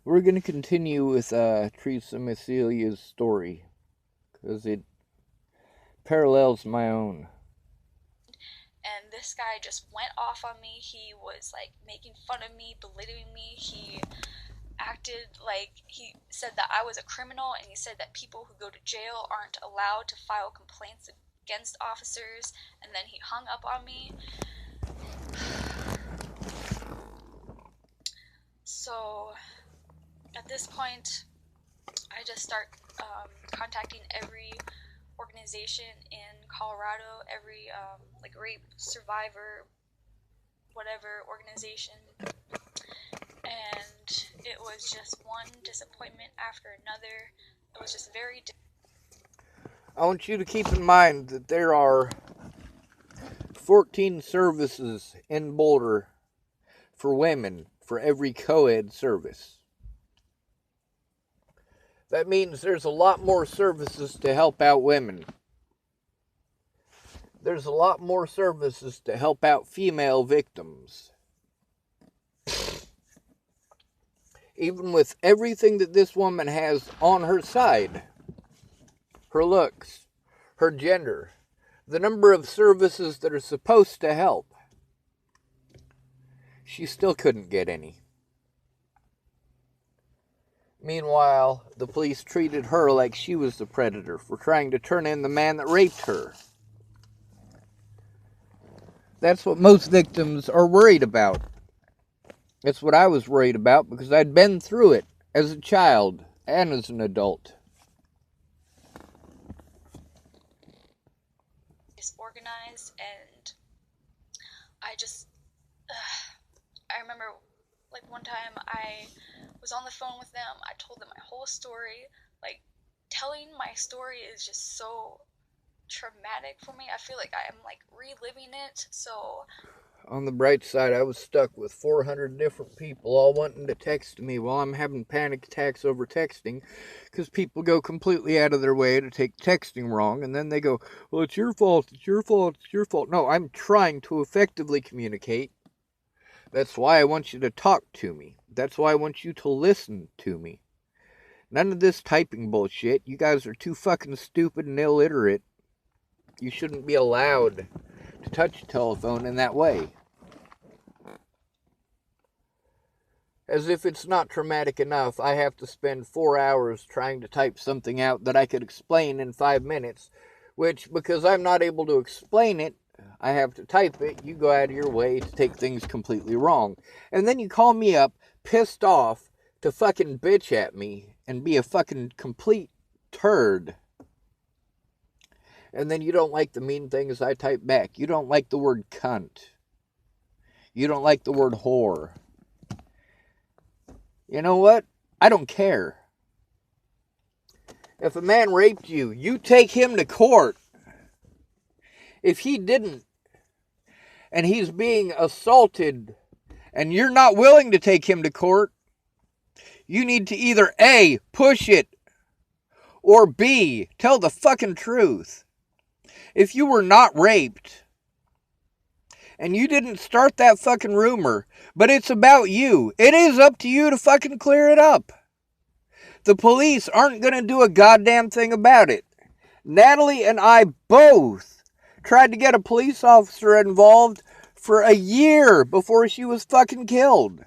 We're going to continue with Teresa Mesilia's story because it parallels my own. And this guy just went off on me. He was like making fun of me, belittling me. He acted like he said that I was a criminal, and he said that people who go to jail aren't allowed to file complaints against officers, and then he hung up on me. So at this point, I just start contacting every organization in Colorado, every like rape survivor, whatever organization, and it was just one disappointment after another. It was just very. I want you to keep in mind that there are 14 services in Boulder for women for every co-ed service. That means there's a lot more services to help out women. There's a lot more services to help out female victims. Even with everything that this woman has on her side, her looks, her gender, the number of services that are supposed to help, she still couldn't get any. Meanwhile, the police treated her like she was the predator for trying to turn in the man that raped her. That's what most victims are worried about. That's what I was worried about because I'd been through it as a child and as an adult. Disorganized, and I just I remember like one time I was on the phone with them. I told them my whole story. Like, telling my story is just so traumatic for me. I feel like I am like reliving it. So On the bright side, I was stuck with 400 different people all wanting to text me while I'm having panic attacks over texting because people go completely out of their way to take texting wrong, and then they go, well, it's your fault, it's your fault, it's your fault. No, I'm trying to effectively communicate. That's why I want you to talk to me. That's why I want you to listen to me. None of this typing bullshit. You guys are too fucking stupid and illiterate. You shouldn't be allowed to touch a telephone in that way. As if it's not traumatic enough, I have to spend 4 hours trying to type something out that I could explain in 5 minutes, which, because I'm not able to explain it, I have to type it. You go out of your way to take things completely wrong. And then you call me up, pissed off, to fucking bitch at me and be a fucking complete turd. And then you don't like the mean things I type back. You don't like the word cunt. You don't like the word whore. You know what? I don't care. If a man raped you, you take him to court. If he didn't, and he's being assaulted, and you're not willing to take him to court, you need to either A, push it, or B, tell the fucking truth. If you were not raped, and you didn't start that fucking rumor, but it's about you, it is up to you to fucking clear it up. The police aren't going to do a goddamn thing about it. Natalie and I both tried to get a police officer involved for a year before she was fucking killed.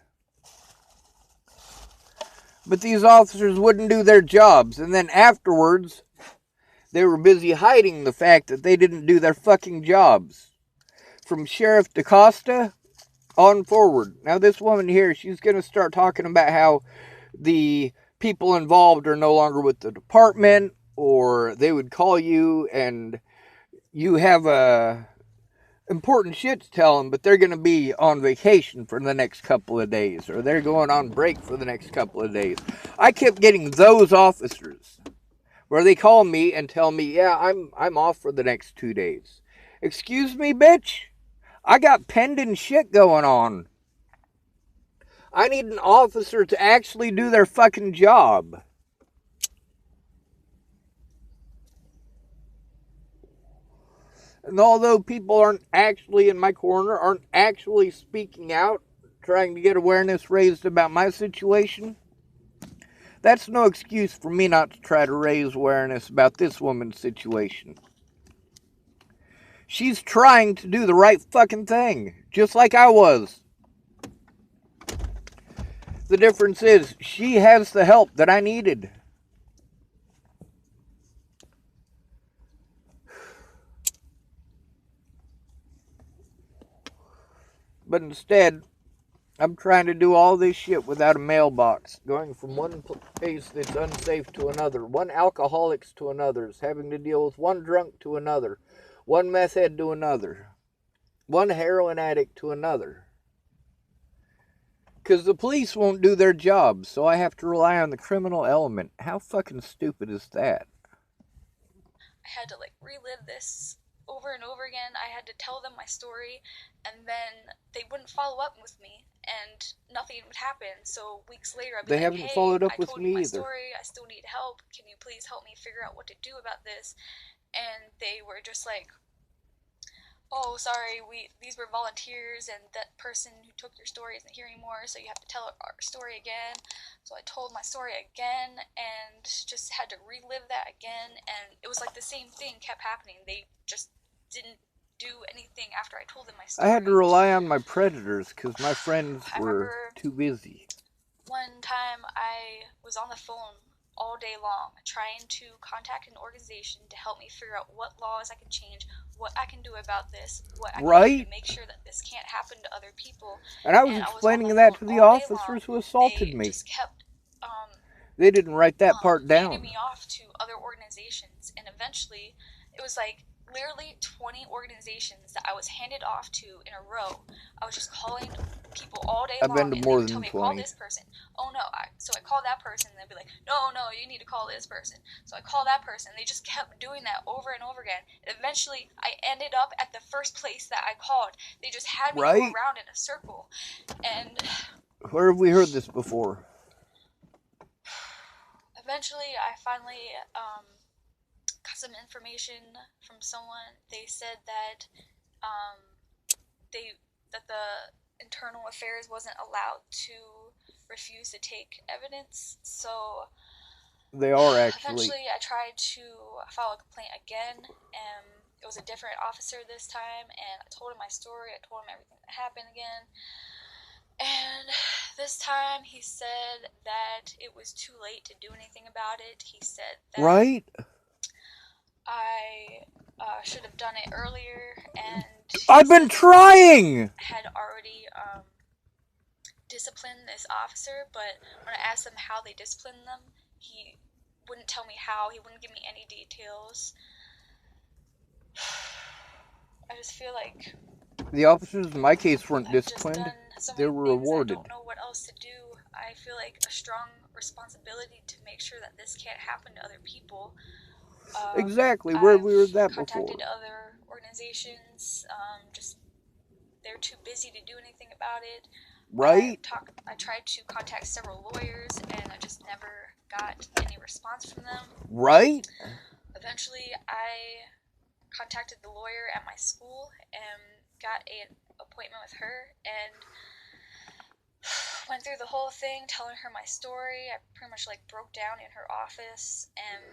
But these officers wouldn't do their jobs, and then afterwards, they were busy hiding the fact that they didn't do their fucking jobs. From Sheriff DaCosta on forward. Now this woman here, she's going to start talking about how the people involved are no longer with the department, or they would call you and you have important shit to tell them, but they're going to be on vacation for the next couple of days, or they're going on break for the next couple of days. I kept getting those officers where they call me and tell me, yeah, I'm off for the next 2 days. Excuse me, bitch? I got pending shit going on. I need an officer to actually do their fucking job. And although people aren't actually in my corner, aren't actually speaking out, trying to get awareness raised about my situation, That's no excuse for me not to try to raise awareness about this woman's situation. She's trying to do the right fucking thing, just like I was. The difference is, she has the help that I needed. But instead, I'm trying to do all this shit without a mailbox, going from one place that's unsafe to another, one alcoholics to another's, having to deal with one drunk to another, one meth head to another, one heroin addict to another. Because the police won't do their job, so I have to rely on the criminal element. How fucking stupid is that? I had to like relive this over and over again. I had to tell them my story, and then they wouldn't follow up with me, and nothing would happen. So weeks later, I'd be They like, haven't "Hey, followed up I with told me you my either. story. I still need help. Can you please help me figure out what to do about this?" And they were just like, "Oh, sorry, these were volunteers, and that person who took your story isn't here anymore, so you have to tell our story again." So I told my story again, and just had to relive that again, and it was like the same thing kept happening. They just didn't do anything after I told them my story. I had to rely on my predators because my friends were too busy. One time I was on the phone all day long trying to contact an organization to help me figure out what laws I can change, what I can do about this, what I can do to make sure that this can't happen to other people. And I was explaining that to the officers who assaulted me. They just kept they didn't write that part down. Handing me off to other organizations, and eventually it was like literally 20 organizations that I was handed off to in a row. I was just calling people all day long. I've been to more than 20. Call this person. Oh no, so I called that person, and they'd be like, no, you need to call this person. So I called that person. They just kept doing that over and over again. Eventually, I ended up at the first place that I called. They just had me go around in a circle. And where have we heard this before? Eventually, I finally got some information from someone. They said that the internal affairs wasn't allowed to refuse to take evidence. So they are actually. Eventually, I tried to file a complaint again, and it was a different officer this time. And I told him my story. I told him everything that happened again. And this time he said that it was too late to do anything about it. He said that I should have done it earlier, and I've been trying! Had already disciplined this officer, but when I asked him how they disciplined them, he wouldn't tell me how. He wouldn't give me any details. I just feel like the officers in my case weren't disciplined. They were rewarded. I don't know what else to do. I feel like a strong responsibility to make sure that this can't happen to other people. Exactly. Where we were that before. Contacted other organizations. Just they're too busy to do anything about it. Right. I tried to contact several lawyers, and I just never got any response from them. Right. Eventually, I contacted the lawyer at my school and got an appointment with her, and went through the whole thing, telling her my story. I pretty much like broke down in her office, and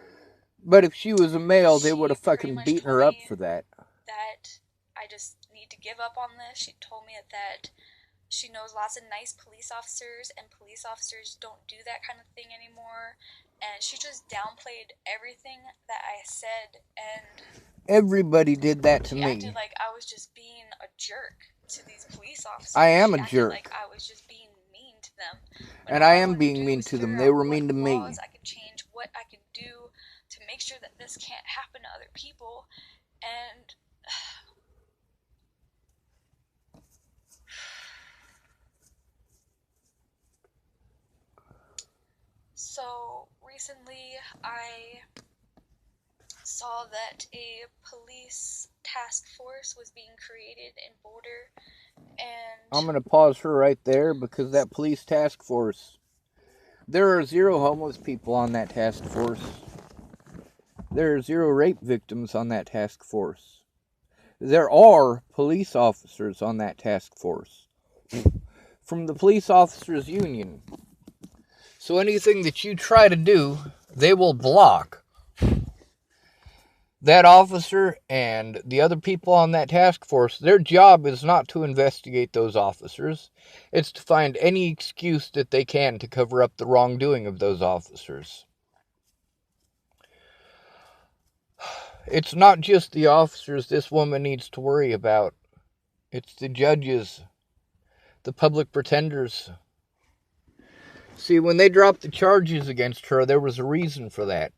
but if she was a male, they would have fucking beaten her up for that. That I just need to give up on this. She told me that she knows lots of nice police officers, and police officers don't do that kind of thing anymore. And she just downplayed everything that I said, and everybody did that to me. She acted like I was just being a jerk to these police officers. I am a jerk. Like I was just being mean to them. And I am being mean to them. They were mean to me. I could change, what I could do to make sure that this can't happen to other people. And so recently I saw that a police task force was being created in Boulder, and I'm going to pause her right there, because that police task force, there are 0 homeless people on that task force. There are 0 rape victims on that task force. There are police officers on that task force from the police officers union. So anything that you try to do, they will block. That officer and the other people on that task force, their job is not to investigate those officers. It's to find any excuse that they can to cover up the wrongdoing of those officers. It's not just the officers this woman needs to worry about. It's the judges, the public pretenders. See, when they dropped the charges against her, there was a reason for that.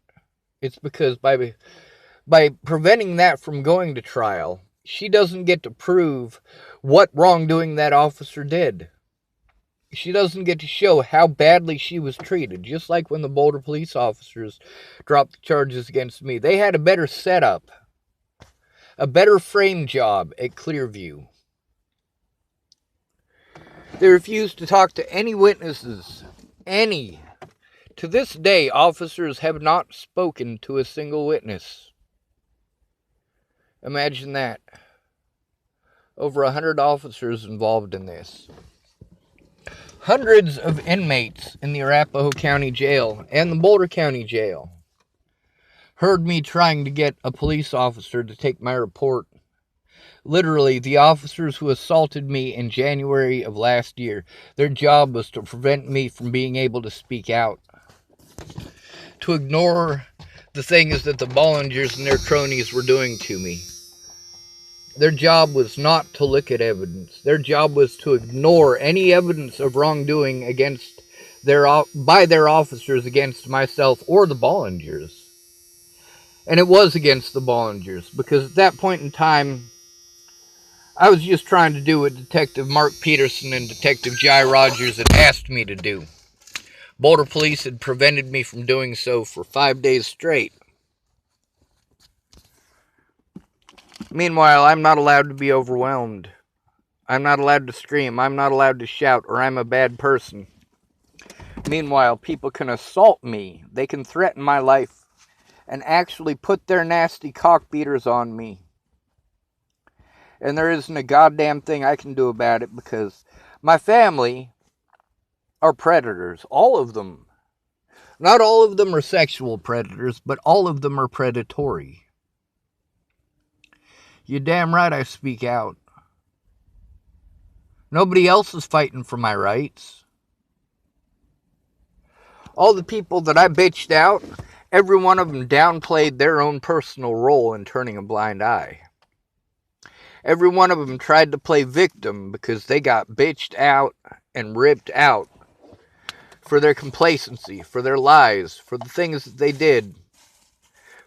It's because by preventing that from going to trial, she doesn't get to prove what wrongdoing that officer did. She doesn't get to show how badly she was treated. Just like when the Boulder police officers dropped the charges against me. They had a better setup, a better frame job at Clearview. They refused to talk to any witnesses. Any. To this day, officers have not spoken to a single witness. Imagine that. Over 100 officers involved in this. Hundreds of inmates in the Arapahoe County Jail and the Boulder County Jail heard me trying to get a police officer to take my report. Literally, the officers who assaulted me in January of last year, their job was to prevent me from being able to speak out. To ignore the things that the Bollingers and their cronies were doing to me. Their job was not to look at evidence. Their job was to ignore any evidence of wrongdoing by their officers against myself or the Bollingers. And it was against the Bollingers, because at that point in time, I was just trying to do what Detective Mark Peterson and Detective Jai Rogers had asked me to do. Boulder police had prevented me from doing so for 5 days straight. Meanwhile, I'm not allowed to be overwhelmed. I'm not allowed to scream. I'm not allowed to shout, or I'm a bad person. Meanwhile, people can assault me. They can threaten my life and actually put their nasty cockbeaters on me. And there isn't a goddamn thing I can do about it, because my family are predators. All of them. Not all of them are sexual predators, but all of them are predatory. You're damn right I speak out. Nobody else is fighting for my rights. All the people that I bitched out, every one of them downplayed their own personal role in turning a blind eye. Every one of them tried to play victim because they got bitched out and ripped out for their complacency, for their lies, for the things that they did,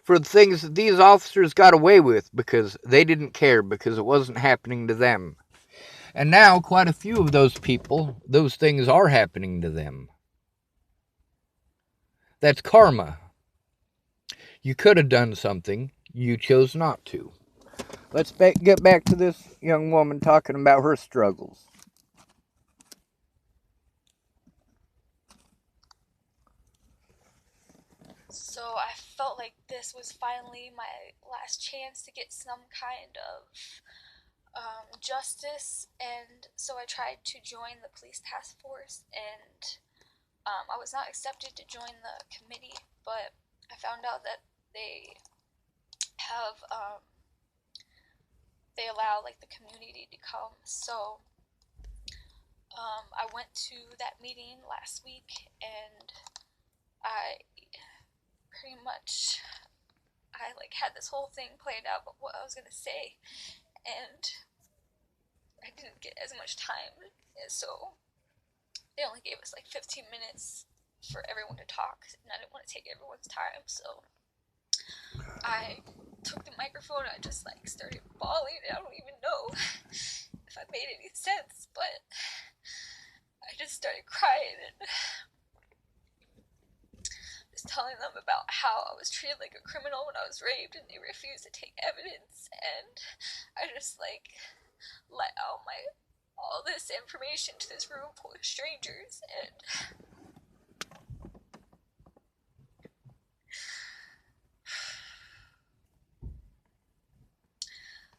for the things that these officers got away with because they didn't care, because it wasn't happening to them. And now, quite a few of those people, those things are happening to them. That's karma. You could have done something, you chose not to. Let's get back to this young woman talking about her struggles. So I felt like this was finally my last chance to get some kind of justice, and so I tried to join the police task force, and I was not accepted to join the committee, but I found out that they have they allow like the community to come. So I went to that meeting last week, and I pretty much like had this whole thing planned out about what I was gonna say, and I didn't get as much time, so they only gave us like 15 minutes for everyone to talk, and I didn't want to take everyone's time, so I took the microphone and I just like started bawling. I don't even know if I made any sense, but I just started crying and just telling them about how I was treated like a criminal when I was raped, and they refused to take evidence, and I just like let out all this information to this room full of strangers, and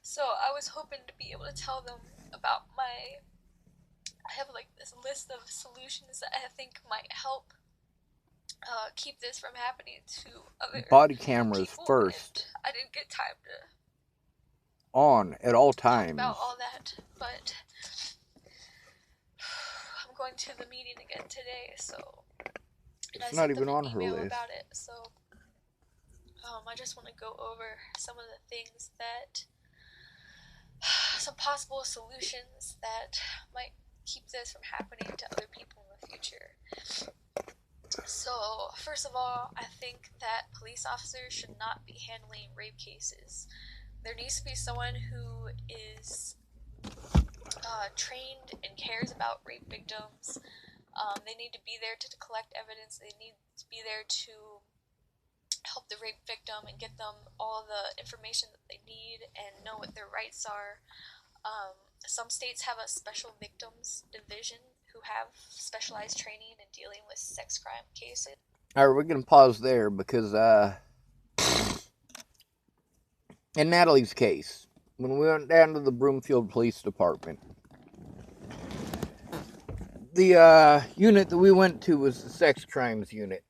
so I was hoping to be able to tell them about I have like this list of solutions that I think might help keep this from happening to other Body cameras people, first. and I didn't get time to on at all talk times. about all that, but I'm going to the meeting again today, so It's not even on her email list. about it, so I just want to go over some of the things that, some possible solutions that might keep this from happening to other people in the future. So, first of all, I think that police officers should not be handling rape cases. There needs to be someone who is trained and cares about rape victims. They need to be there to collect evidence. They need to be there to help the rape victim and get them all the information that they need and know what their rights are. Some states have a special victims division who have specialized training in dealing with sex crime cases. Alright, we're going to pause there because, in Natalie's case, when we went down to the Broomfield Police Department, the unit that we went to was the sex crimes unit.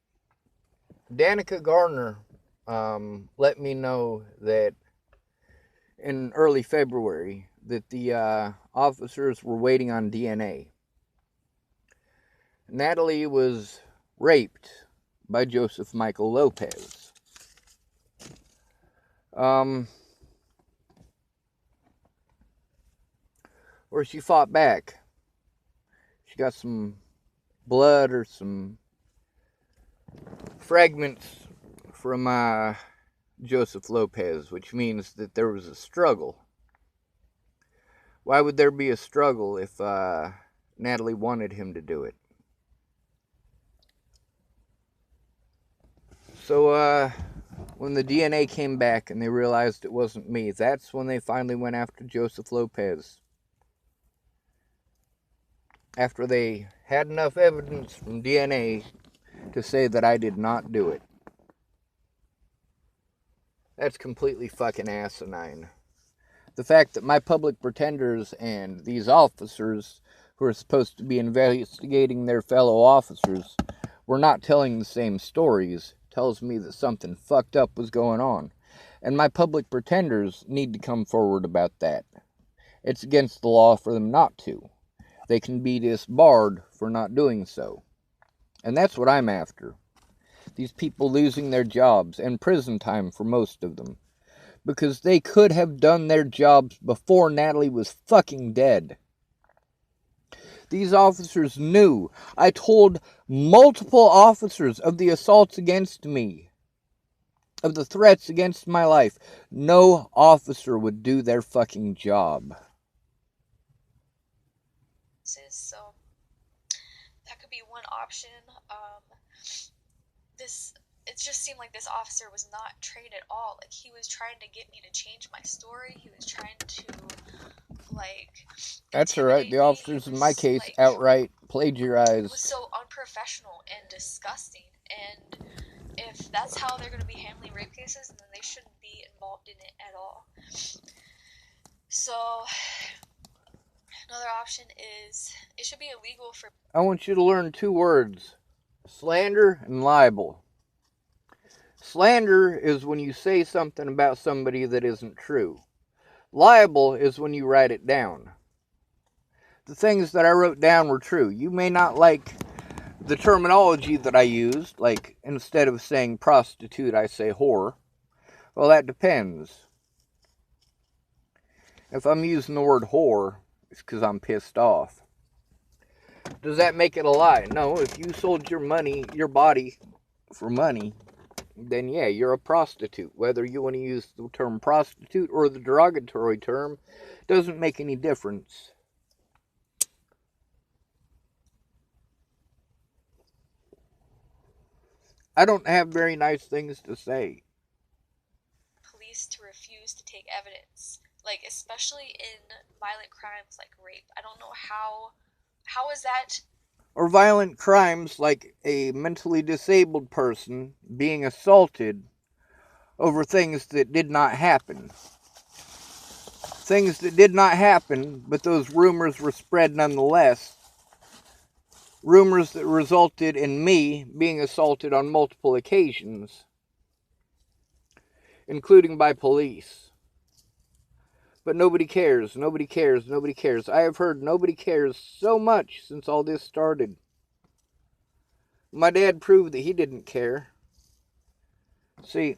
Danica Gardner let me know that in early February that the officers were waiting on DNA. Natalie was raped by Joseph Michael Lopez. Where she fought back. She got some blood or some fragments from Joseph Lopez, which means that there was a struggle. Why would there be a struggle if Natalie wanted him to do it? So, when the DNA came back and they realized it wasn't me, that's when they finally went after Joseph Lopez. After they had enough evidence from DNA to say that I did not do it. That's completely fucking asinine. The fact that my public pretenders and these officers who are supposed to be investigating their fellow officers were not telling the same stories tells me that something fucked up was going on. And my public pretenders need to come forward about that. It's against the law for them not to. They can be disbarred for not doing so. And that's what I'm after. These people losing their jobs and prison time for most of them. Because they could have done their jobs before Natalie was fucking dead. These officers knew. I told multiple officers of the assaults against me, of the threats against my life. No officer would do their fucking job. So that could be one option. It just seemed like this officer was not trained at all. Like, he was trying to get me to change my story. He was trying to, like, that's alright. The officers in my case outright plagiarized. It was so unprofessional and disgusting. And if that's how they're going to be handling rape cases, then they shouldn't be involved in it at all. So another option is it should be illegal for... I want you to learn two words: slander and libel. Slander is when you say something about somebody that isn't true. Libel is when you write it down. The things that I wrote down were true. You may not like the terminology that I used, like instead of saying prostitute, I say whore. Well, that depends. If I'm using the word whore, it's because I'm pissed off. Does that make it a lie? No, if you sold your body for money, then yeah, you're a prostitute. Whether you want to use the term prostitute or the derogatory term, doesn't make any difference. I don't have very nice things to say. Police to refuse to take evidence, like especially in violent crimes like rape. I don't know how is that? Or violent crimes like a mentally disabled person being assaulted over things that did not happen. Things that did not happen, but those rumors were spread nonetheless. Rumors that resulted in me being assaulted on multiple occasions, including by police. But nobody cares, nobody cares, nobody cares. I have heard nobody cares so much since all this started. My dad proved that he didn't care. See,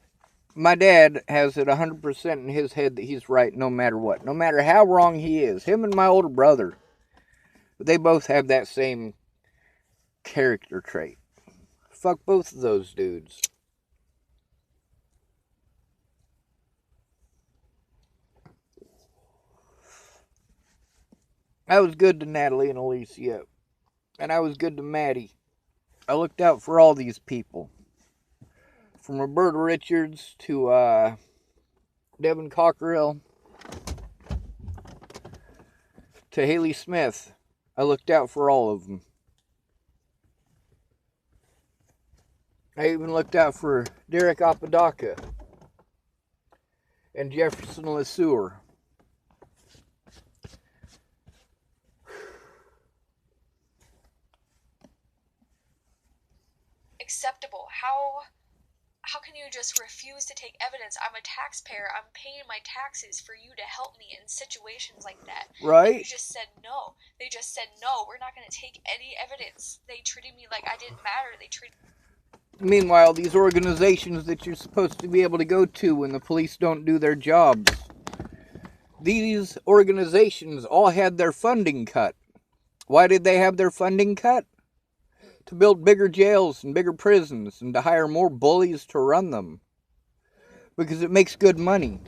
my dad has it 100% in his head that he's right no matter what. No matter how wrong he is. Him and my older brother, they both have that same character trait. Fuck both of those dudes. I was good to Natalie and Alicia. And I was good to Maddie. I looked out for all these people. From Roberta Richards to Devin Cockerill to Haley Smith. I looked out for all of them. I even looked out for Derek Apodaca and Jefferson LeSueur. Acceptable. How can you just refuse to take evidence? I'm a taxpayer. I'm paying my taxes for you to help me in situations like that. Right? And you just said no. They just said no. We're not going to take any evidence. They treated me like I didn't matter. Meanwhile, these organizations that you're supposed to be able to go to when the police don't do their jobs, these organizations all had their funding cut. Why did they have their funding cut? To build bigger jails and bigger prisons and to hire more bullies to run them. Because it makes good money.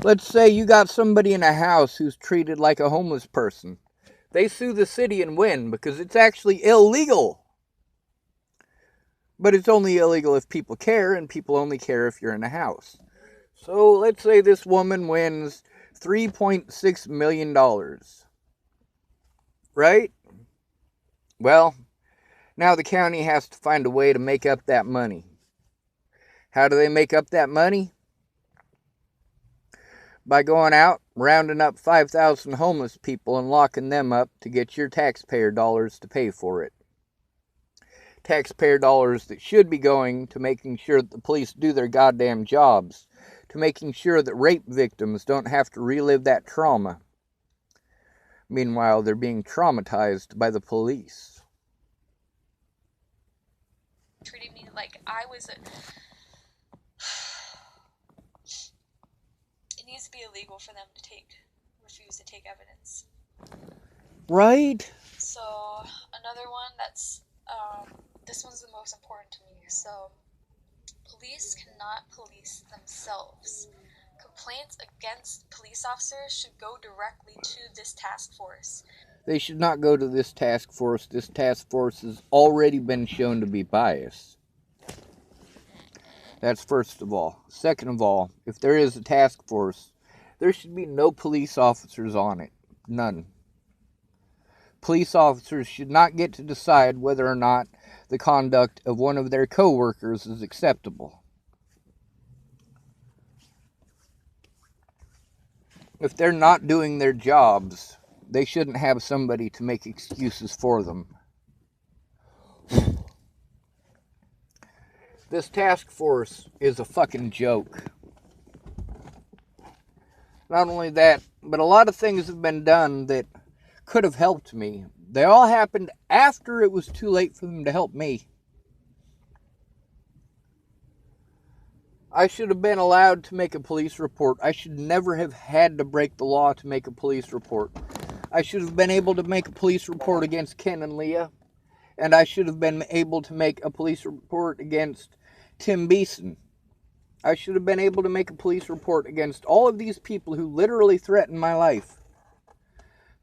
Let's say you got somebody in a house who's treated like a homeless person. They sue the city and win because it's actually illegal. But it's only illegal if people care, and people only care if you're in a house. So let's say this woman wins $3.6 million. Right? Well, now the county has to find a way to make up that money. How do they make up that money? By going out, rounding up 5,000 homeless people and locking them up to get your taxpayer dollars to pay for it. Taxpayer dollars that should be going to making sure that the police do their goddamn jobs, to making sure that rape victims don't have to relive that trauma. Meanwhile, they're being traumatized by the police. Treated me like I was It needs to be illegal for them to refuse to take evidence. Right? So, another one that's, this one's the most important to me. So, police cannot police themselves. Complaints against police officers should go directly to this task force. They should not go to this task force. This task force has already been shown to be biased. That's first of all. Second of all, if there is a task force, there should be no police officers on it. None. Police officers should not get to decide whether or not the conduct of one of their co-workers is acceptable. If they're not doing their jobs, they shouldn't have somebody to make excuses for them. This task force is a fucking joke. Not only that, but a lot of things have been done that could have helped me. They all happened after it was too late for them to help me. I should have been allowed to make a police report. I should never have had to break the law to make a police report. I should have been able to make a police report against Ken and Leah. And I should have been able to make a police report against Tim Beeson. I should have been able to make a police report against all of these people who literally threatened my life.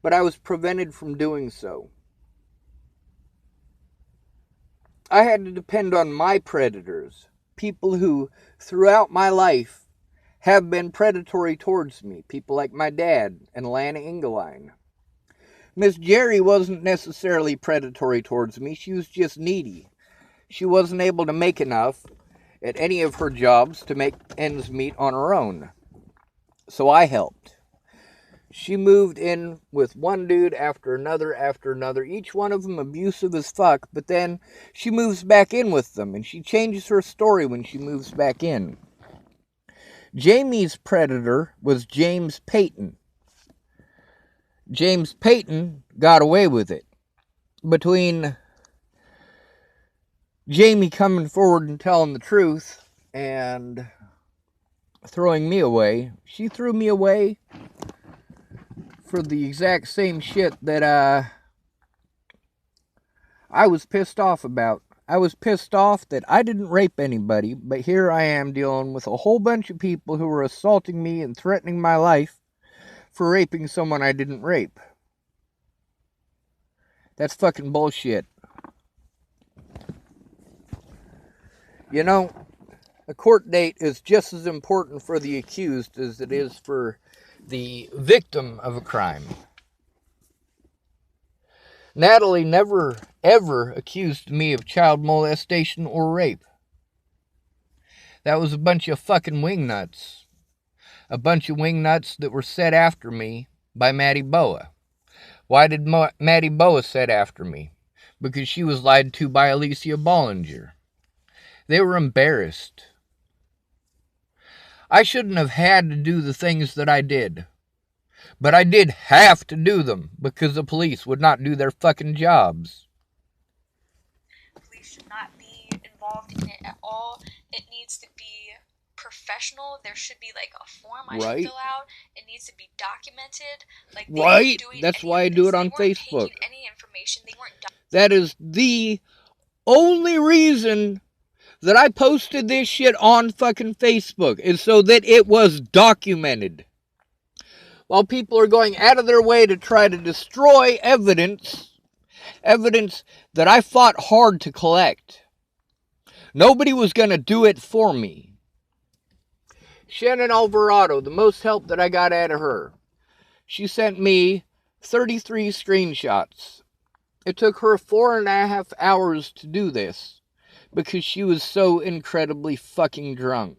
But I was prevented from doing so. I had to depend on my predators. People who, throughout my life, have been predatory towards me. People like my dad and Lana Engeline. Miss Jerry wasn't necessarily predatory towards me. She was just needy. She wasn't able to make enough at any of her jobs to make ends meet on her own. So I helped. She moved in with one dude after another, each one of them abusive as fuck, but then she moves back in with them, and she changes her story when she moves back in. Jamie's predator was James Payton. James Payton got away with it. Between Jamie coming forward and telling the truth and throwing me away, she threw me away for the exact same shit that I was pissed off about. I was pissed off that I didn't rape anybody, but here I am dealing with a whole bunch of people who were assaulting me and threatening my life for raping someone I didn't rape. That's fucking bullshit. You know, a court date is just as important for the accused as it is for the victim of a crime. Natalie never, ever accused me of child molestation or rape. That was a bunch of fucking wingnuts. A bunch of wingnuts that were set after me by Maddie Boa. Why did Maddie Boa set after me? Because she was lied to by Alicia Bollinger. They were embarrassed. I shouldn't have had to do the things that I did. But I did have to do them because the police would not do their fucking jobs. Police should not be involved in it at all. It needs to be professional. There should be like a form I should fill out. It needs to be documented. Like right. That's why I do it on Facebook. Any information. They weren't. That is the only reason that I posted this shit on fucking Facebook, is so that it was documented. While people are going out of their way to try to destroy evidence that I fought hard to collect. Nobody was going to do it for me. Shannon Alvarado, the most help that I got out of her. She sent me 33 screenshots. It took her 4.5 hours to do this because she was so incredibly fucking drunk.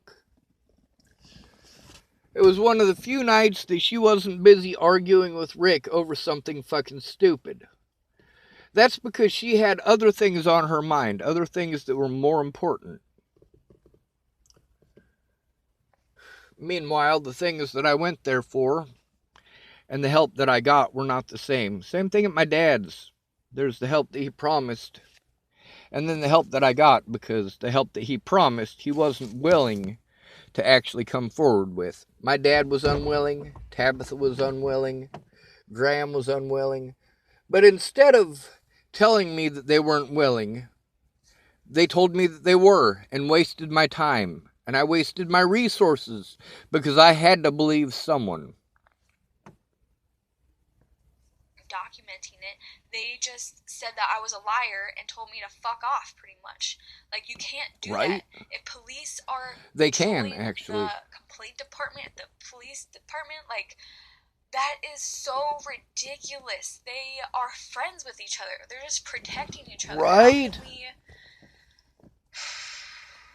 It was one of the few nights that she wasn't busy arguing with Rick over something fucking stupid. That's because she had other things on her mind, other things that were more important. Meanwhile, the things that I went there for and the help that I got were not the same. Same thing at my dad's. There's the help that he promised, and then the help that I got, because the help that he promised, he wasn't willing to actually come forward with. My dad was unwilling, Tabitha was unwilling, Graham was unwilling, but instead of telling me that they weren't willing, they told me that they were, and wasted my time, and I wasted my resources, because I had to believe someone. Documenting it, they just said that I was a liar and told me to fuck off, pretty much. Like, you can't do that. If police are they can actually the complaint department, the police department, like, that is so ridiculous. They are friends with each other. They're just protecting each other. Right?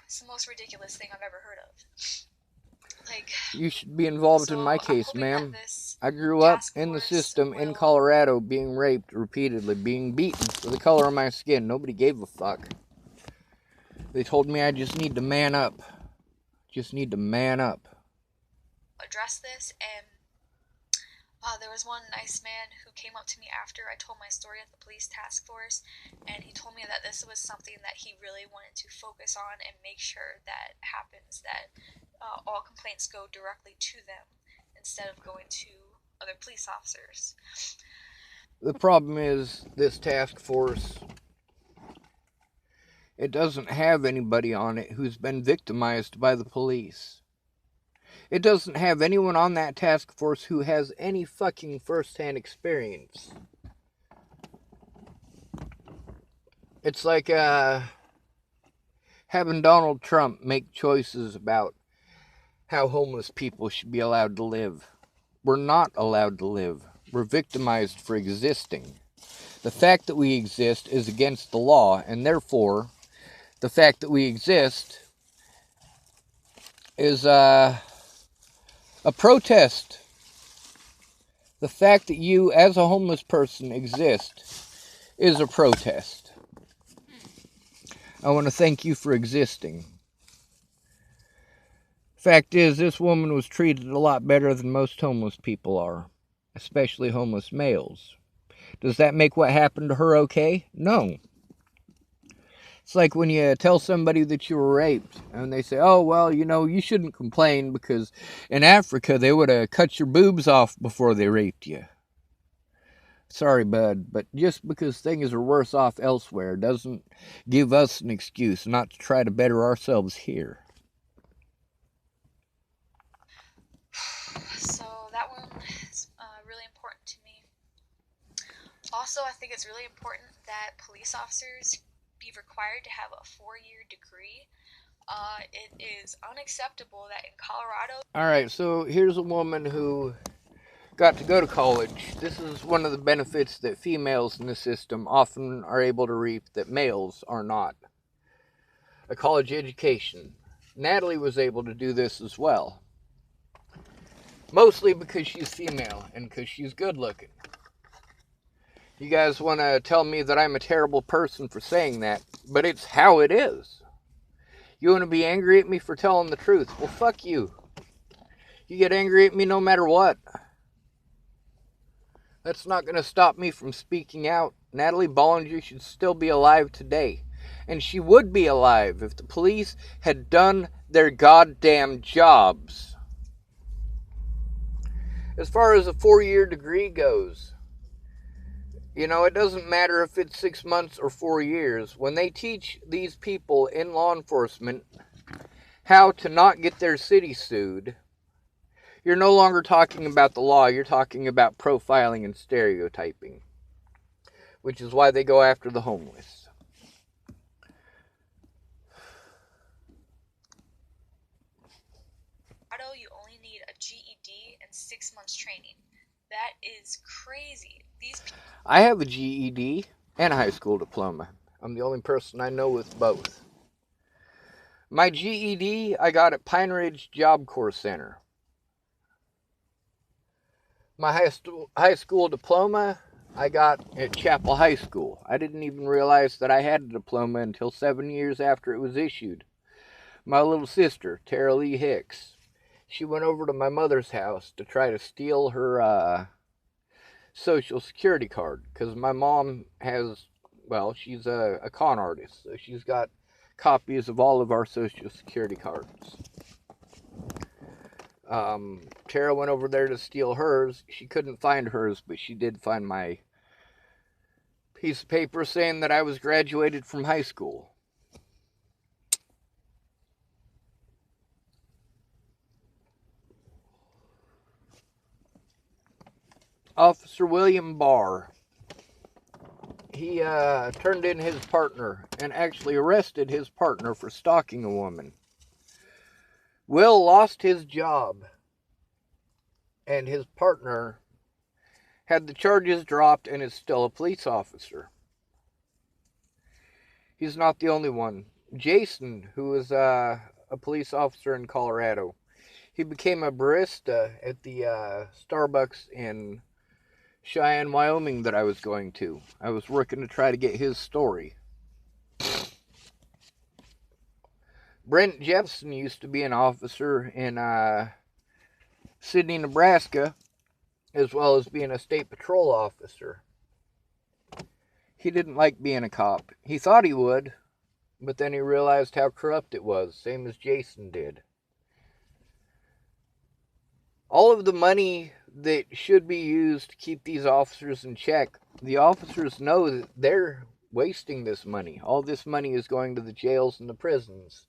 It's the most ridiculous thing I've ever heard of. Like, you should be involved in my case, ma'am. I grew up in the system in Colorado, being raped repeatedly, being beaten for the color of my skin. Nobody gave a fuck. They told me I just need to man up. Just need to man up. Address this, and there was one nice man who came up to me after I told my story at the police task force, and he told me that this was something that he really wanted to focus on and make sure that happens, that all complaints go directly to them instead of going to other police officers. The problem is, this task force, it doesn't have anybody on it who's been victimized by the police. It doesn't have anyone on that task force who has any fucking first-hand experience. It's like having Donald Trump make choices about how homeless people should be allowed to live. We're not allowed to live. We're victimized for existing. The fact that we exist is against the law, and therefore, the fact that we exist is a protest The fact that you, as a homeless person, exist is a protest. I want to thank you for existing. Fact is, this woman was treated a lot better than most homeless people are, especially homeless males. Does that make what happened to her okay? No. It's like when you tell somebody that you were raped, and they say, oh, well, you shouldn't complain because in Africa they would have cut your boobs off before they raped you. Sorry, bud, but just because things are worse off elsewhere doesn't give us an excuse not to try to better ourselves here. So that one is really important to me. Also, I think it's really important that police officers be required to have a 4-year degree. It is unacceptable that in Colorado... Alright, so here's a woman who got to go to college. This is one of the benefits that females in the system often are able to reap that males are not. A college education. Natalie was able to do this as well. Mostly because she's female and because she's good looking. You guys want to tell me that I'm a terrible person for saying that, but it's how it is. You want to be angry at me for telling the truth? Well, fuck you. You get angry at me no matter what. That's not going to stop me from speaking out. Natalie Bollinger should still be alive today. And she would be alive if the police had done their goddamn jobs. As far as a 4-year degree goes, it doesn't matter if it's 6 months or 4 years. When they teach these people in law enforcement how to not get their city sued, you're no longer talking about the law, you're talking about profiling and stereotyping. Which is why they go after the homeless. You only need a GED and 6 months training. That is crazy. I have a GED and a high school diploma. I'm the only person I know with both. My GED I got at Pine Ridge Job Corps Center. My high school diploma I got at Chapel High School. I didn't even realize that I had a diploma until 7 years after it was issued. My little sister, Tara Lee Hicks, she went over to my mother's house to try to steal her Social Security card. Because my mom has, she's a con artist. So she's got copies of all of our Social Security cards. Tara went over there to steal hers. She couldn't find hers, but she did find my piece of paper saying that I was graduated from high school. Officer William Barr, he turned in his partner and actually arrested his partner for stalking a woman. Will lost his job, and his partner had the charges dropped and is still a police officer. He's not the only one. Jason, who is a police officer in Colorado, he became a barista at the Starbucks in Cheyenne, Wyoming that I was going to. I was working to try to get his story. Brent Jepson used to be an officer in Sidney, Nebraska, as well as being a state patrol officer. He didn't like being a cop. He thought he would, but then he realized how corrupt it was, same as Jason did. All of the money that should be used to keep these officers in check, the officers know that they're wasting this money. All this money is going to the jails and the prisons.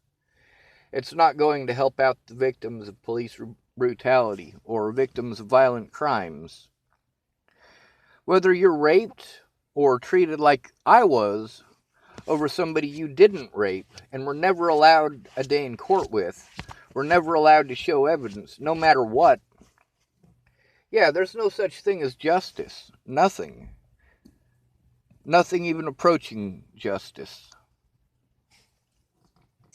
It's not going to help out the victims of police brutality or victims of violent crimes. Whether you're raped or treated like I was over somebody you didn't rape and were never allowed a day in court with, were never allowed to show evidence, no matter what, yeah, there's no such thing as justice. Nothing. Nothing even approaching justice.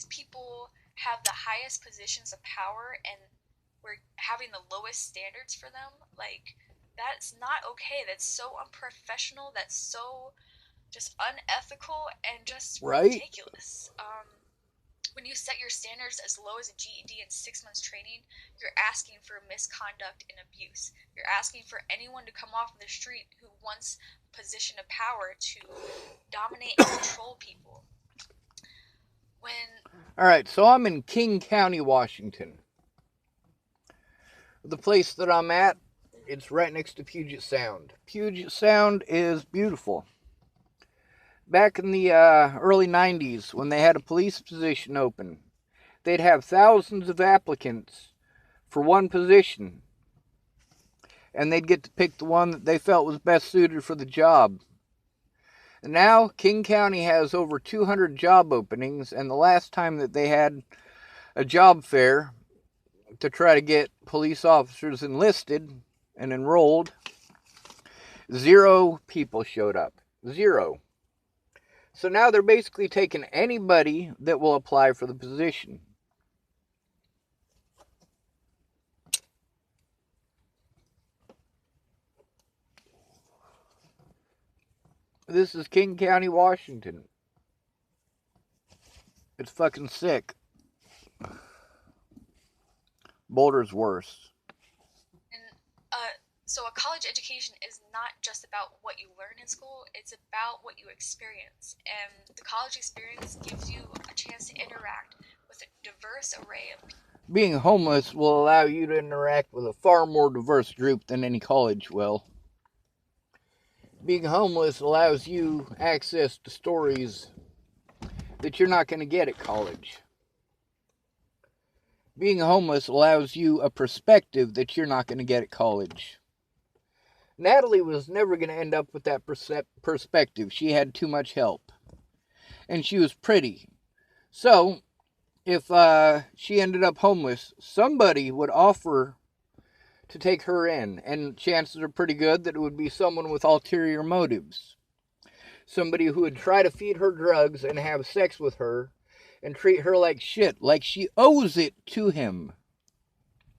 People have the highest positions of power and we're having the lowest standards for them. Like, that's not okay. That's so unprofessional. That's so just unethical and just Right? ridiculous. When you set your standards as low as a GED and 6 months training, you're asking for misconduct and abuse. You're asking for anyone to come off in the street who wants a position of power to dominate and control people. Alright, so I'm in King County, Washington. The place that I'm at, it's right next to Puget Sound. Puget Sound is beautiful. Back in the early 90s, when they had a police position open, they'd have thousands of applicants for one position, and they'd get to pick the one that they felt was best suited for the job. And now, King County has over 200 job openings, and the last time that they had a job fair to try to get police officers enlisted and enrolled, 0 people showed up. 0. So now they're basically taking anybody that will apply for the position. This is King County, Washington. It's fucking sick. Boulder's worse. So a college education is not just about what you learn in school, it's about what you experience. And the college experience gives you a chance to interact with a diverse array of people. Being homeless will allow you to interact with a far more diverse group than any college will. Being homeless allows you access to stories that you're not going to get at college. Being homeless allows you a perspective that you're not going to get at college. Natalie was never going to end up with that perspective. She had too much help. And she was pretty. So, if she ended up homeless, somebody would offer to take her in. And chances are pretty good that it would be someone with ulterior motives. Somebody who would try to feed her drugs and have sex with her and treat her like shit. Like she owes it to him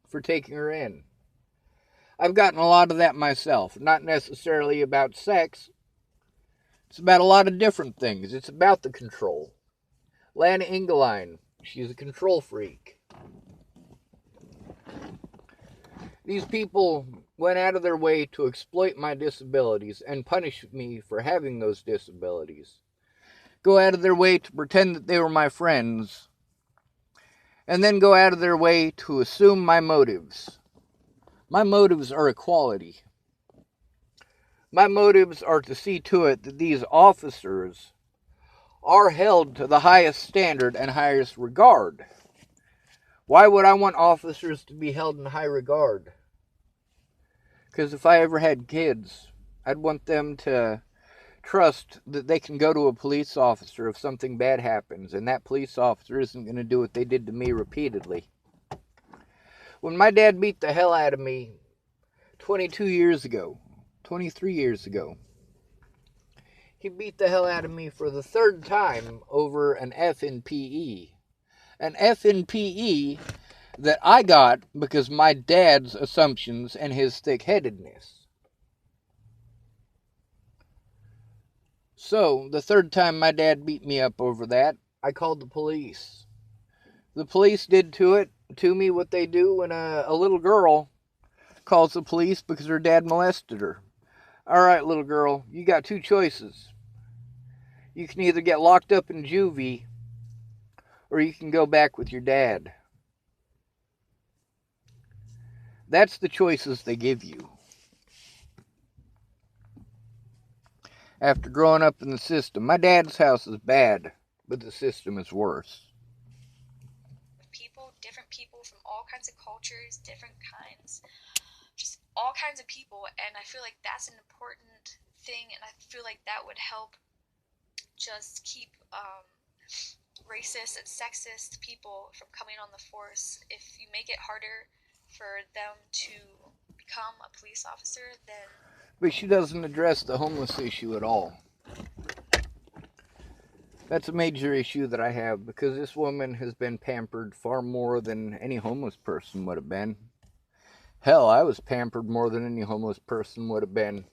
for taking her in. I've gotten a lot of that myself. Not necessarily about sex. It's about a lot of different things. It's about the control. Lana Engeline, she's a control freak. These people went out of their way to exploit my disabilities and punish me for having those disabilities. Go out of their way to pretend that they were my friends. And then go out of their way to assume my motives. My motives are equality. My motives are to see to it that these officers are held to the highest standard and highest regard. Why would I want officers to be held in high regard? Because if I ever had kids, I'd want them to trust that they can go to a police officer if something bad happens, and that police officer isn't going to do what they did to me repeatedly. When my dad beat the hell out of me 23 years ago, he beat the hell out of me for the 3rd time over an F in PE. An F in PE that I got because my dad's assumptions and his thick-headedness. So, the 3rd time my dad beat me up over that, I called the police. The police did to me what they do when a little girl calls the police because her dad molested her. Alright, little girl, you got 2 choices. You can either get locked up in juvie, or you can go back with your dad. That's the choices they give you. After growing up in the system, my dad's house is bad, but the system is worse. Different people from all kinds of cultures, different kinds, just all kinds of people, and I feel like that's an important thing, and I feel like that would help just keep racist and sexist people from coming on the force. If you make it harder for them to become a police officer, then... But she doesn't address the homeless issue at all. That's a major issue that I have, because this woman has been pampered far more than any homeless person would have been. Hell, I was pampered more than any homeless person would have been.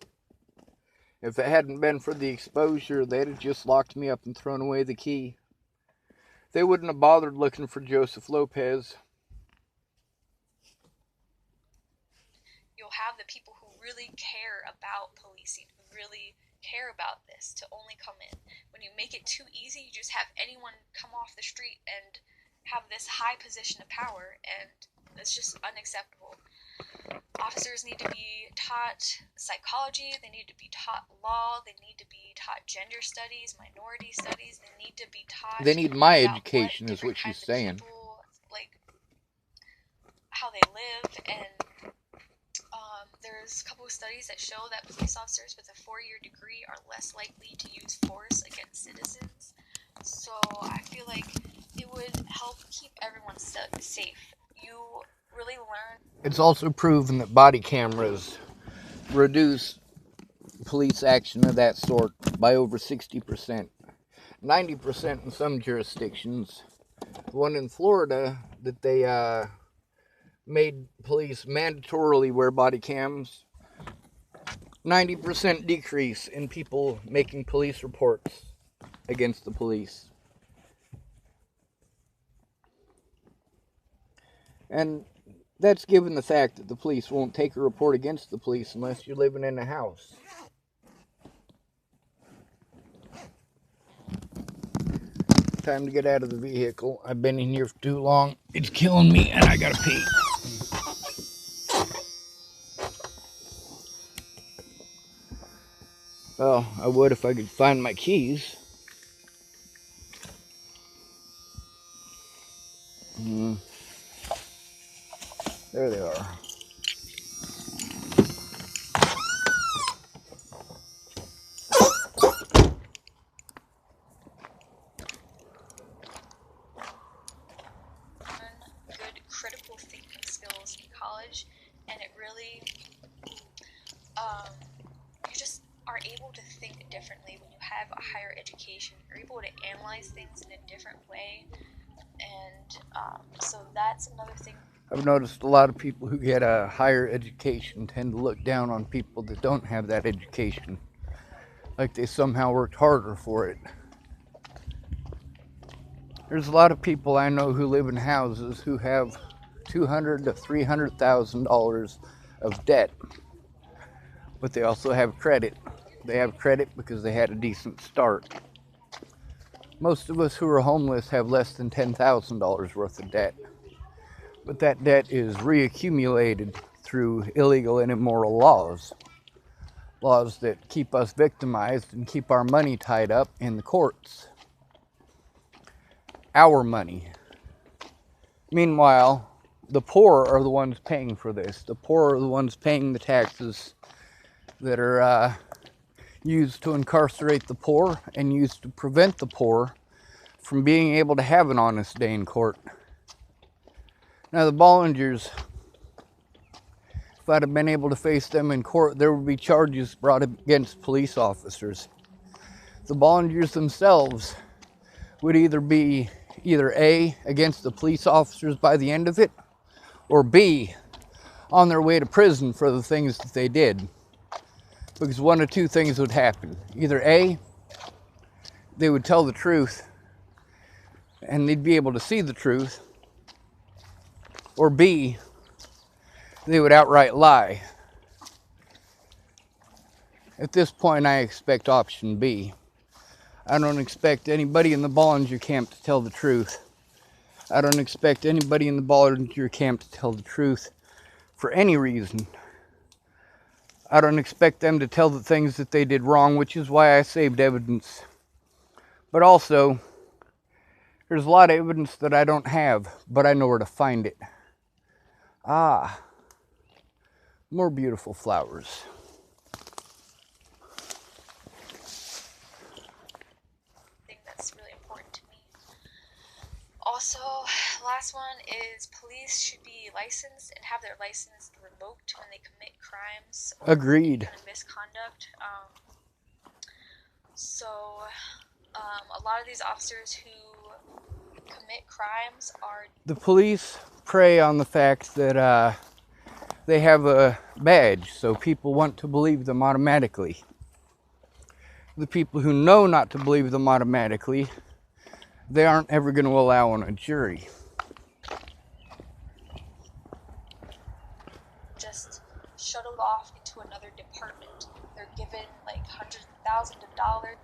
If it hadn't been for the exposure, they'd have just locked me up and thrown away the key. They wouldn't have bothered looking for Joseph Lopez. You'll have the people who really care about policing, who really care about this, to only come in. When you make it too easy, you just have anyone come off the street and have this high position of power, and it's just unacceptable. Officers need to be taught psychology, they need to be taught law, they need to be taught gender studies, minority studies, they need to be taught. They need my education, is what she's saying. People, like, how they live, and there's a couple of studies that show that police officers with a 4-year degree are less likely to use force against citizens. So I feel like it would help keep everyone safe. You really learn. It's also proven that body cameras reduce police action of that sort by over 60%. 90% in some jurisdictions. The one in Florida that they made police mandatorily wear body cams, 90% decrease in people making police reports against the police. And that's given the fact that the police won't take a report against the police unless you're living in a house. Time to get out of the vehicle. I've been in here for too long. It's killing me and I gotta pee. Well, I would if I could find my keys. There they are. Good critical thinking skills in college, and it really, you just are able to think differently when you have a higher education. You're able to analyze things in a different way, and so that's another thing. I've noticed a lot of people who get a higher education tend to look down on people that don't have that education, like they somehow worked harder for it. There's a lot of people I know who live in houses who have $200,000 to $300,000 of debt, but they also have credit. They have credit because they had a decent start. Most of us who are homeless have less than $10,000 worth of debt. But that debt is reaccumulated through illegal and immoral laws. Laws that keep us victimized and keep our money tied up in the courts. Our money. Meanwhile, the poor are the ones paying for this. The poor are the ones paying the taxes that are used to incarcerate the poor and used to prevent the poor from being able to have an honest day in court. Now, the Bollingers, if I'd have been able to face them in court, there would be charges brought against police officers. The Bollingers themselves would either be A, against the police officers by the end of it, or B, on their way to prison for the things that they did. Because one of two things would happen. Either A, they would tell the truth and they'd be able to see the truth, or B, they would outright lie. At this point, I expect option B. I don't expect anybody in the Bollinger camp to tell the truth. I don't expect anybody in the Bollinger camp to tell the truth for any reason. I don't expect them to tell the things that they did wrong, which is why I saved evidence. But also, there's a lot of evidence that I don't have, but I know where to find it. Ah, more beautiful flowers. I think that's really important to me. Also, last one is police should be licensed and have their license revoked when they commit crimes or Agreed. misconduct. A lot of these officers who commit crimes are... The police prey on the fact that they have a badge, so people want to believe them automatically. The people who know not to believe them automatically, they aren't ever going to allow on a jury. Just shuttled off into another department. They're given like hundreds of thousands of dollars.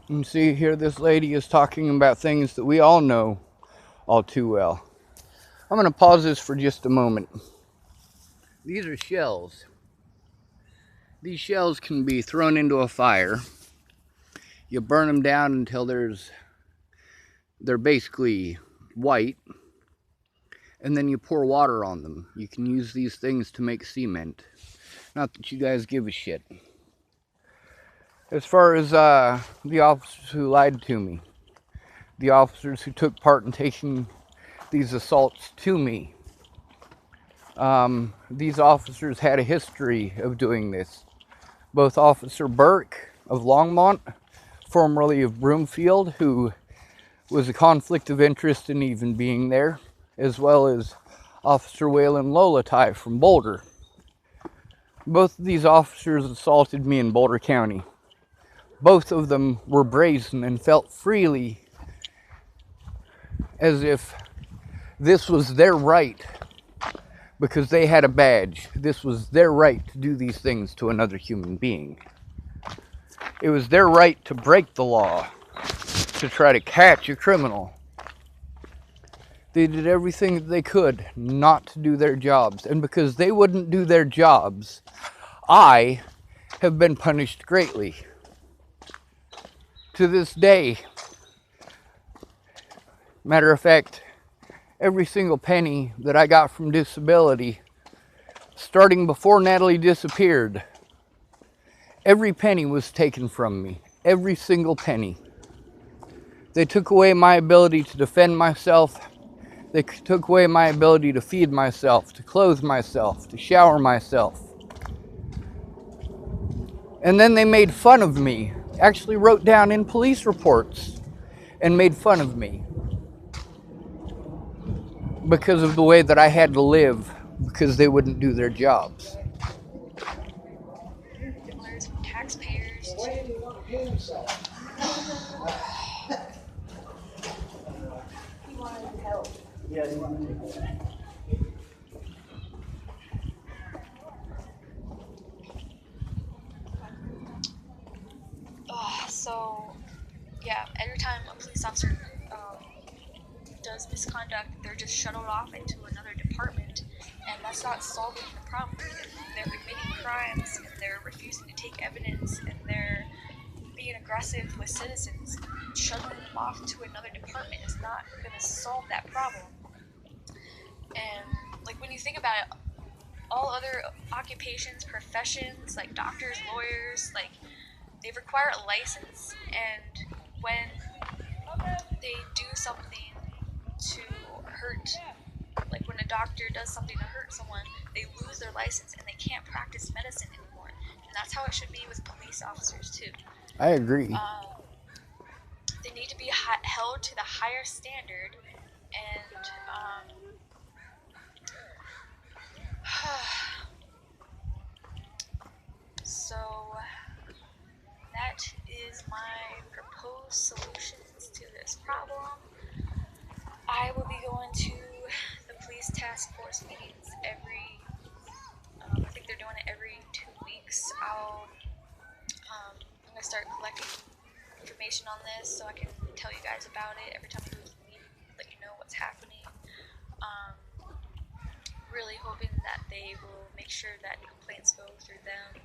And see, here this lady is talking about things that we all know all too well. I'm going to pause this for just a moment. These are shells. These shells can be thrown into a fire. You burn them down until they're basically white. And then you pour water on them. You can use these things to make cement. Not that you guys give a shit. As far as the officers who lied to me, the officers who took part in taking these assaults to me, these officers had a history of doing this. Both Officer Burke of Longmont, formerly of Broomfield, who was a conflict of interest in even being there, as well as Officer Waylon Lolatai from Boulder. Both of these officers assaulted me in Boulder County. Both of them were brazen and felt freely as if this was their right because they had a badge. This was their right to do these things to another human being. It was their right to break the law, to try to catch a criminal. They did everything that they could not to do their jobs. And because they wouldn't do their jobs, I have been punished greatly. To this day, matter of fact, every single penny that I got from disability, starting before Natalie disappeared, every penny was taken from me. Every single penny. They took away my ability to defend myself. They took away my ability to feed myself, to clothe myself, to shower myself. And then they made fun of me. Actually wrote down in police reports and made fun of me because of the way that I had to live, because they wouldn't do their jobs. Taxpayers. So, yeah, every time a police officer does misconduct, they're just shuttled off into another department, and that's not solving the problem. They're committing crimes, and they're refusing to take evidence, and they're being aggressive with citizens. Shuttling them off to another department is not going to solve that problem. And, like, when you think about it, all other occupations, professions, like doctors, lawyers, like, they require a license, and when they do something to hurt, like when a doctor does something to hurt someone, they lose their license and they can't practice medicine anymore. And that's how it should be with police officers too. I agree. They need to be held to the higher standard, and so that is my proposed solutions to this problem. I will be going to the police task force meetings every, I think they're doing it every 2 weeks. I'm going to start collecting information on this so I can tell you guys about it every time I go to the meeting, let you know what's happening. Really hoping that they will make sure that complaints go through them.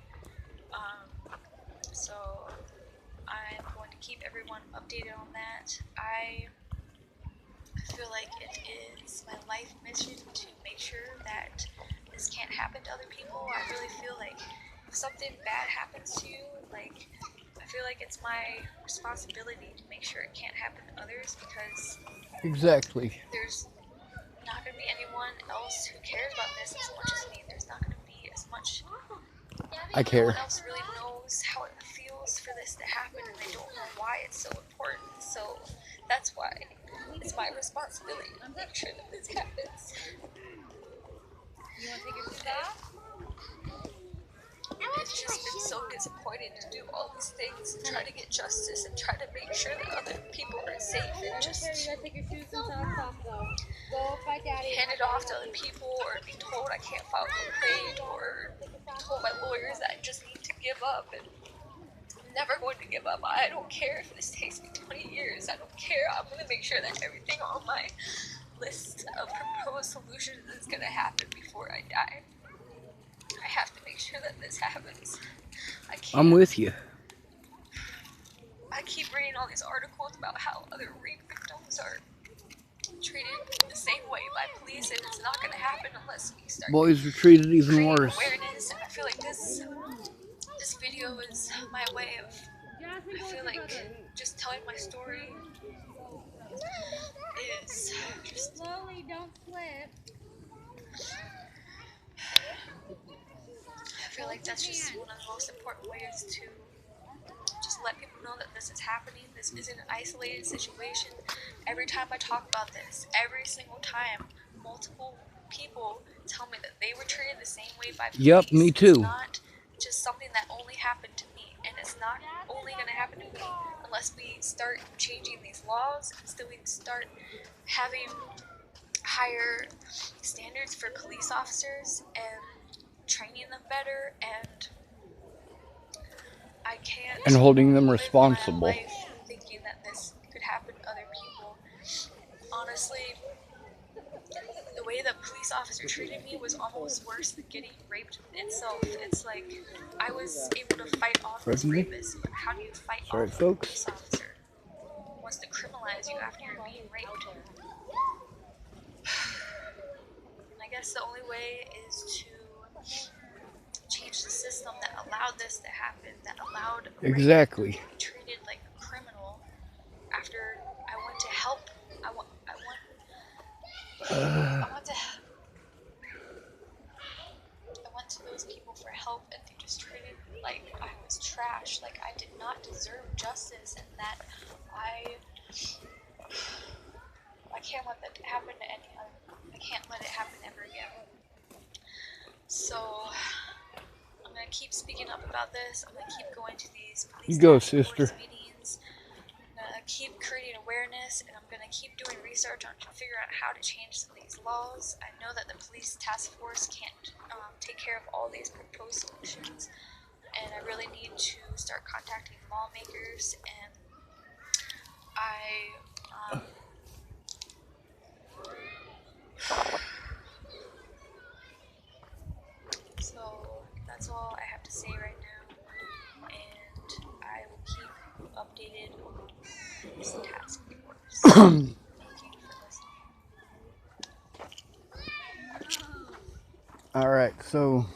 So I'm going to keep everyone updated on that. I feel like it is my life mission to make sure that this can't happen to other people. I really feel like if something bad happens to you, like, I feel like it's my responsibility to make sure it can't happen to others, because Exactly. there's not going to be anyone else who cares about this as much as me. There's not going to be as much. I care. No one else really knows how it feels for this to happen, and they don't know why it's so important. So that's why it's my responsibility to make sure that this happens. It's just been so disappointing to do all these things and try to get justice and try to make sure that other people are safe and just hand it off to other people or be told I can't file a complaint or be told by lawyers that I just need to give up. And I'm never going to give up. I don't care if this takes me 20 years. I don't care. I'm going to make sure that everything on my list of proposed solutions is going to happen before I die. I have to make sure that this happens. I'm with you. I keep reading all these articles about how other rape victims are treated the same way by police, and it's not going to happen unless we start. Boys are treated even worse. Awareness, and I feel like this video is my way of. I feel like just telling my story is just slowly. Don't slip. I feel like that's just one of the most important ways to just let people know that this is happening. This isn't an isolated situation. Every time I talk about this, every single time, multiple people tell me that they were treated the same way by police. Yep, me too. It's not just something that only happened to me, and it's not only going to happen to me unless we start changing these laws, until we start having higher standards for police officers and training them better, and I can't and holding them live responsible. my life thinking that this could happen to other people. Honestly, the way the police officer treated me was almost worse than getting raped itself. It's like I was able to fight off this rapist, but how do you fight off a police officer who wants to criminalize you after you're being raped? I guess the only way is to change the system that allowed this to happen, that allowed exactly to be treated like a criminal after I went to help. I went to those people for help, and they just treated me like I was trash, like I did not deserve justice, and that I can't let that happen to anyone. I can't let it happen ever again. So I'm gonna keep speaking up about this. I'm gonna keep going to these police meetings. I'm gonna keep creating awareness, and I'm gonna keep doing research on figuring out how to change some of these laws. I know that the police task force can't take care of all these proposed solutions, and I really need to start contacting lawmakers, and so that's all I have to say right now, and I will keep you updated on this task force. Thank you for listening. Alright, so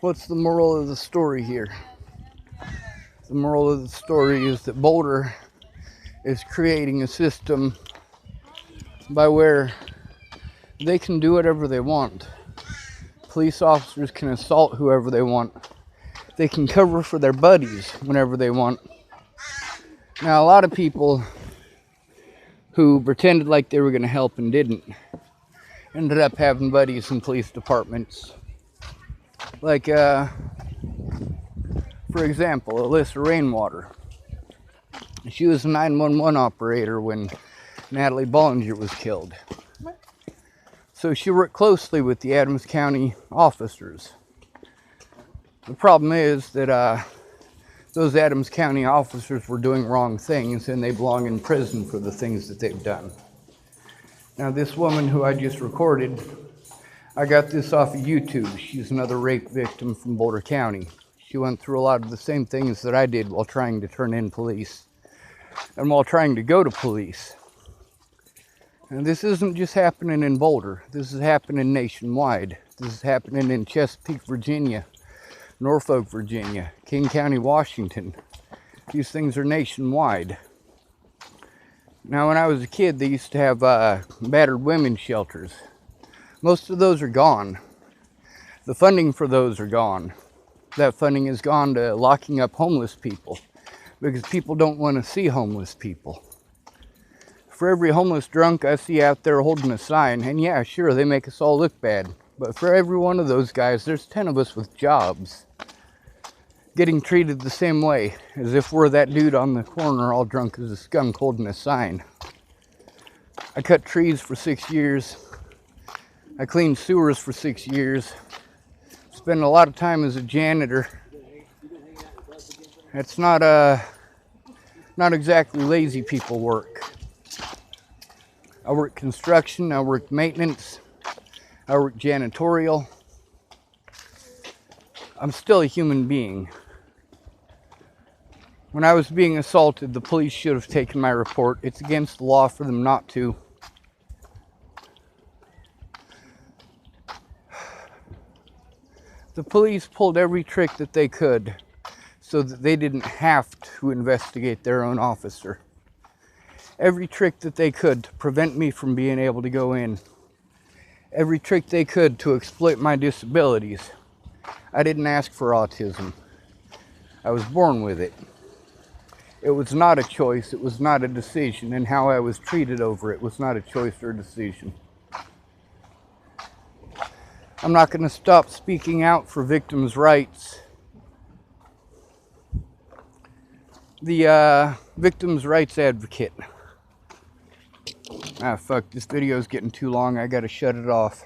what's the moral of the story here? The moral of the story is that Boulder is creating a system by where they can do whatever they want. Police officers can assault whoever they want. They can cover for their buddies whenever they want. Now, a lot of people who pretended like they were going to help and didn't ended up having buddies in police departments. Like, for example, Alyssa Rainwater. She was a 911 operator when Natalie Bollinger was killed. So she worked closely with the Adams County officers. The problem is that those Adams County officers were doing wrong things, and they belong in prison for the things that they've done. Now, this woman who I just recorded, I got this off of YouTube. She's another rape victim from Boulder County. She went through a lot of the same things that I did while trying to turn in police and while trying to go to police. And this isn't just happening in Boulder. This is happening nationwide. This is happening in Chesapeake, Virginia, Norfolk, Virginia, King County, Washington. These things are nationwide. Now, when I was a kid, they used to have battered women's shelters. Most of those are gone. The funding for those are gone. That funding has gone to locking up homeless people because people don't want to see homeless people. For every homeless drunk I see out there holding a sign, and yeah, sure, they make us all look bad. But for every one of those guys, there's 10 of us with jobs getting treated the same way, as if we're that dude on the corner all drunk as a skunk holding a sign. I cut trees for 6 years. I cleaned sewers for 6 years. Spent a lot of time as a janitor. That's not exactly lazy people work. I work construction, I work maintenance, I work janitorial. I'm still a human being. When I was being assaulted, the police should have taken my report. It's against the law for them not to. The police pulled every trick that they could so that they didn't have to investigate their own officer. Every trick that they could to prevent me from being able to go in. Every trick they could to exploit my disabilities. I didn't ask for autism. I was born with it. It was not a choice, it was not a decision, and how I was treated over it was not a choice or a decision. I'm not going to stop speaking out for victims' rights. The victims' rights advocate. Ah, fuck, this video's getting too long. I gotta shut it off.